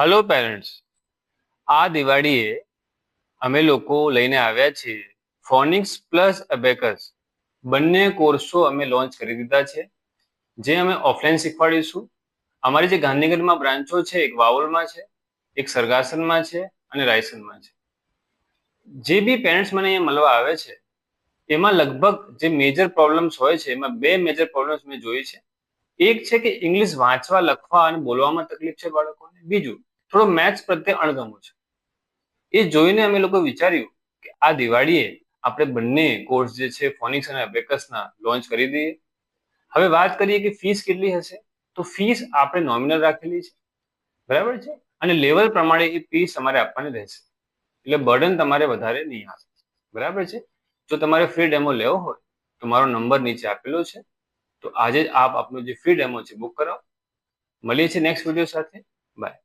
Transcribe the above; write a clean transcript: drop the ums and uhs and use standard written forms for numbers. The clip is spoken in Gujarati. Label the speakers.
Speaker 1: હલો પેરેન્ટ્સ, આ દિવાળીએ અમે લોકો લઈને આવ્યા છીએ ફોનિક્સ પ્લસ અબેકસ બંને કોર્સો અમે લોન્ચ કરી દીધા છે, જે અમે ઓફલાઈન શીખવાડીશું. અમારી જે ગાંધીનગરમાં બ્રાન્ચો છે, એક વાવોલમાં છે, એક સરગાસનમાં છે અને રાયસનમાં છે. જે બી પેરેન્ટ્સ મને અહીંયા મળવા આવે છે એમાં લગભગ જે મેજર પ્રોબ્લેમ્સ હોય છે એમાં બે મેજર પ્રોબ્લેમ્સ મેં જોઈ છે. એક છે કે ઇંગ્લિશ વાંચવા, લખવા અને બોલવામાં તકલીફ છે બાળકોને. બીજું, થોડો મેથ્સ પ્રત્યે અણગમો છે. એ જોઈને અમે લોકો વિચાર્યું કે આ દિવાળીએ આપણે બંને કોર્સ જે છે ફોનિક્સ અને અબેકસના લોન્ચ કરી દઈએ. હવે વાત કરીએ કે ફીસ કેટલી હશે, તો ફીસ આપણે નોમિનલ રાખેલી છે, બરાબર છે, અને લેવલ પ્રમાણે એ ફીસ તમારે આપવાની રહેશે, એટલે બર્ડન તમારે વધારે નહીં આવે, બરાબર છે. જો તમારે ફ્રી ડેમો લેવો હોય તો મારો નંબર નીચે આપેલો છે, તો આજે જ આપ આપનો જે ફ્રી ડેમો છે બુક કરાવો. મળીએ છીએ નેક્સ્ટ વિડીયો સાથે. બાય.